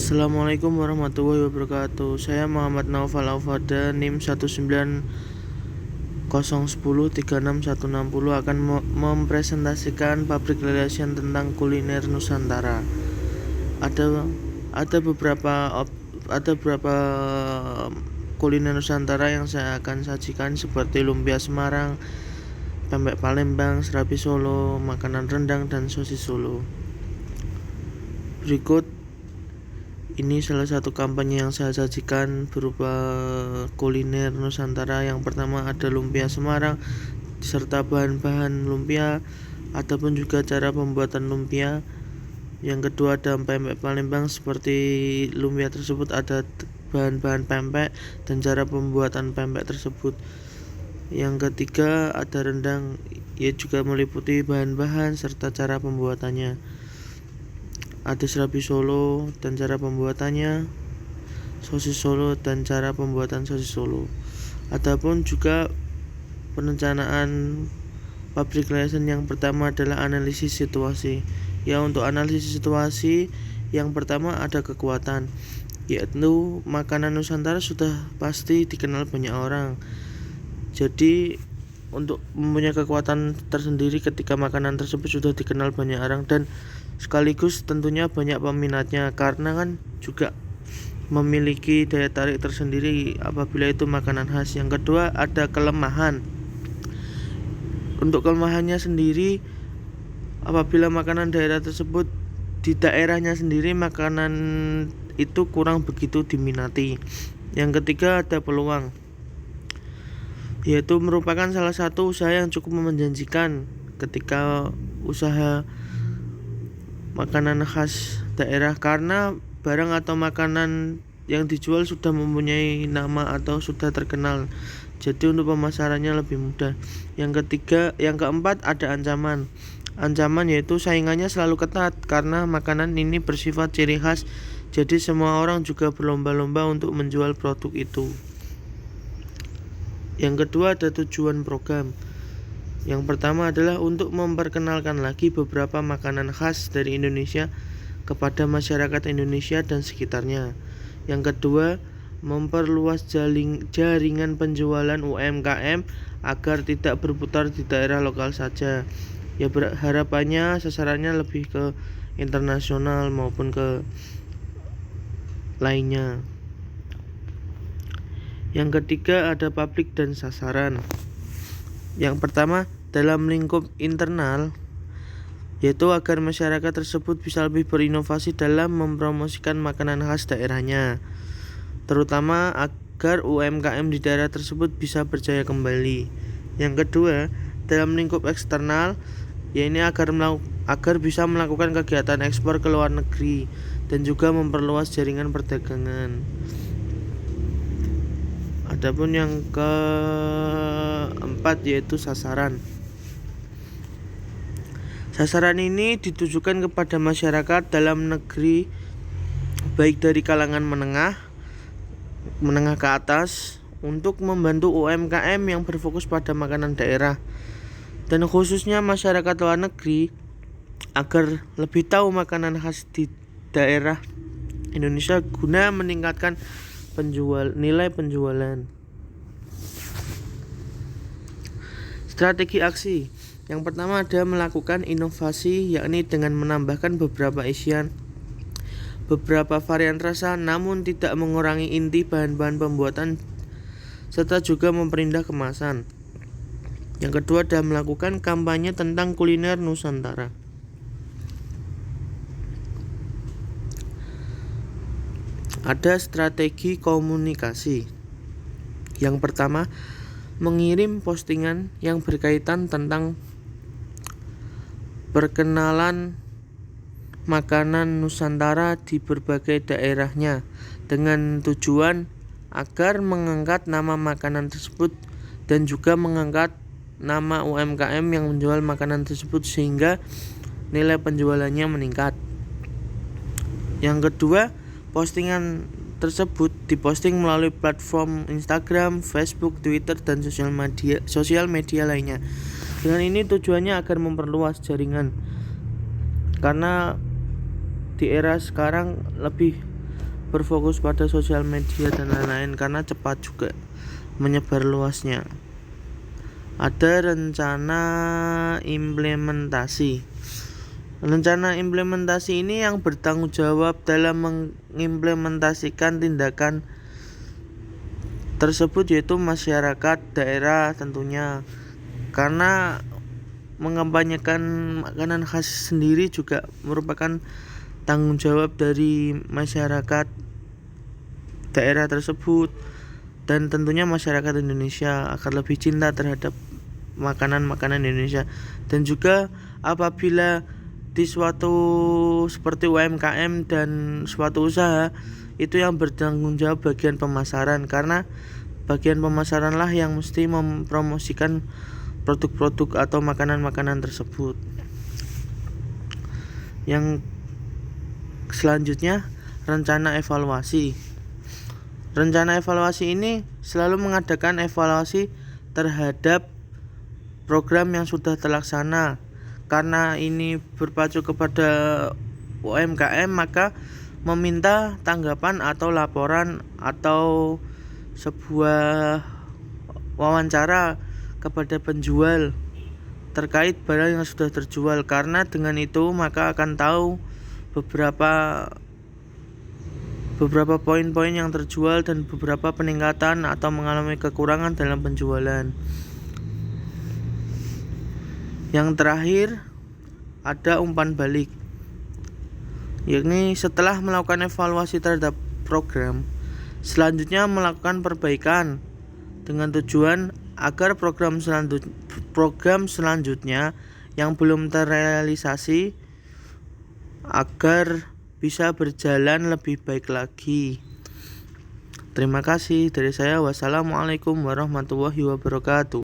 Assalamualaikum warahmatullahi wabarakatuh. Saya Muhammad Naufal Aufada, NIM 19010366160 akan mempresentasikan public relation tentang kuliner Nusantara. Ada beberapa kuliner Nusantara yang saya akan sajikan seperti lumpia Semarang, pempek Palembang, serabi Solo, makanan rendang, dan sosis Solo. Berikut ini salah satu kampanye yang saya sajikan berupa kuliner Nusantara. Yang pertama ada lumpia Semarang serta bahan-bahan lumpia ataupun juga cara pembuatan lumpia. Yang kedua ada pempek Palembang, seperti lumpia tersebut ada bahan-bahan pempek dan cara pembuatan pempek tersebut. Yang ketiga ada rendang, ia juga meliputi bahan-bahan serta cara pembuatannya. Ada serabi Solo dan cara pembuatannya, sosis Solo dan cara pembuatan sosis Solo. Adapun juga perencanaan public relation yang pertama adalah analisis situasi. Ya, untuk analisis situasi yang pertama ada kekuatan, yaitu makanan Nusantara sudah pasti dikenal banyak orang. Jadi untuk mempunyai kekuatan tersendiri ketika makanan tersebut sudah dikenal banyak orang, dan sekaligus tentunya banyak peminatnya, karena kan juga memiliki daya tarik tersendiri apabila itu makanan khas. Yang kedua ada kelemahan. Untuk kelemahannya sendiri, apabila makanan daerah tersebut di daerahnya sendiri makanan itu kurang begitu diminati. Yang ketiga ada peluang, yaitu merupakan salah satu usaha yang cukup menjanjikan ketika usaha makanan khas daerah, karena barang atau makanan yang dijual sudah mempunyai nama atau sudah terkenal, jadi untuk pemasarannya lebih mudah. Yang keempat ada ancaman, yaitu saingannya selalu ketat karena makanan ini bersifat ciri khas, jadi semua orang juga berlomba-lomba untuk menjual produk itu. Yang kedua ada tujuan program. Yang pertama adalah untuk memperkenalkan lagi beberapa makanan khas dari Indonesia kepada masyarakat Indonesia dan sekitarnya. Yang kedua, memperluas jaringan penjualan UMKM agar tidak berputar di daerah lokal saja. Ya, harapannya sasarannya lebih ke internasional maupun ke lainnya. Yang ketiga ada publik dan sasaran. Yang pertama dalam lingkup internal, yaitu agar masyarakat tersebut bisa lebih berinovasi dalam mempromosikan makanan khas daerahnya, terutama agar UMKM di daerah tersebut bisa berjaya kembali. Yang kedua dalam lingkup eksternal, yaitu agar bisa melakukan kegiatan ekspor ke luar negeri dan juga memperluas jaringan perdagangan. Adapun yang keempat yaitu sasaran. Sasaran ini ditujukan kepada masyarakat dalam negeri, baik dari kalangan menengah ke atas, untuk membantu UMKM yang berfokus pada makanan daerah, dan khususnya masyarakat luar negeri agar lebih tahu makanan khas di daerah Indonesia guna meningkatkan nilai penjualan. Strategi aksi. Yang pertama ada melakukan inovasi, yakni dengan menambahkan beberapa isian, beberapa varian rasa, namun tidak mengurangi inti bahan-bahan pembuatan, serta juga memperindah kemasan. Yang kedua adalah melakukan kampanye tentang kuliner Nusantara. Ada strategi komunikasi. Yang pertama, mengirim postingan yang berkaitan tentang perkenalan makanan Nusantara di berbagai daerahnya, dengan tujuan agar mengangkat nama makanan tersebut dan juga mengangkat nama UMKM yang menjual makanan tersebut sehingga nilai penjualannya meningkat. Yang kedua, postingan tersebut diposting melalui platform Instagram, Facebook, Twitter, dan sosial media lainnya. Dengan ini tujuannya agar memperluas jaringan, karena di era sekarang lebih berfokus pada sosial media dan lain-lain karena cepat juga menyebar luasnya. Ada rencana implementasi. Rencana implementasi ini yang bertanggung jawab dalam mengimplementasikan tindakan tersebut yaitu masyarakat daerah tentunya, karena mengampanyekan makanan khas sendiri juga merupakan tanggung jawab dari masyarakat daerah tersebut dan tentunya masyarakat Indonesia agar lebih cinta terhadap makanan-makanan Indonesia. Dan juga apabila di suatu seperti UMKM dan suatu usaha itu yang bertanggung jawab bagian pemasaran, karena bagian pemasaran lah yang mesti mempromosikan produk-produk atau makanan-makanan tersebut. Yang selanjutnya, rencana evaluasi. Rencana evaluasi ini selalu mengadakan evaluasi terhadap program yang sudah terlaksana. Karena ini berpacu kepada UMKM, maka meminta tanggapan atau laporan atau sebuah wawancara kepada penjual terkait barang yang sudah terjual, karena dengan itu maka akan tahu beberapa poin-poin yang terjual dan beberapa peningkatan atau mengalami kekurangan dalam penjualan. Yang terakhir ada umpan balik, yakni setelah melakukan evaluasi terhadap program, selanjutnya melakukan perbaikan dengan tujuan agar program selanjutnya yang belum terrealisasi agar bisa berjalan lebih baik lagi. Terima kasih dari saya. Wassalamualaikum warahmatullahi wabarakatuh.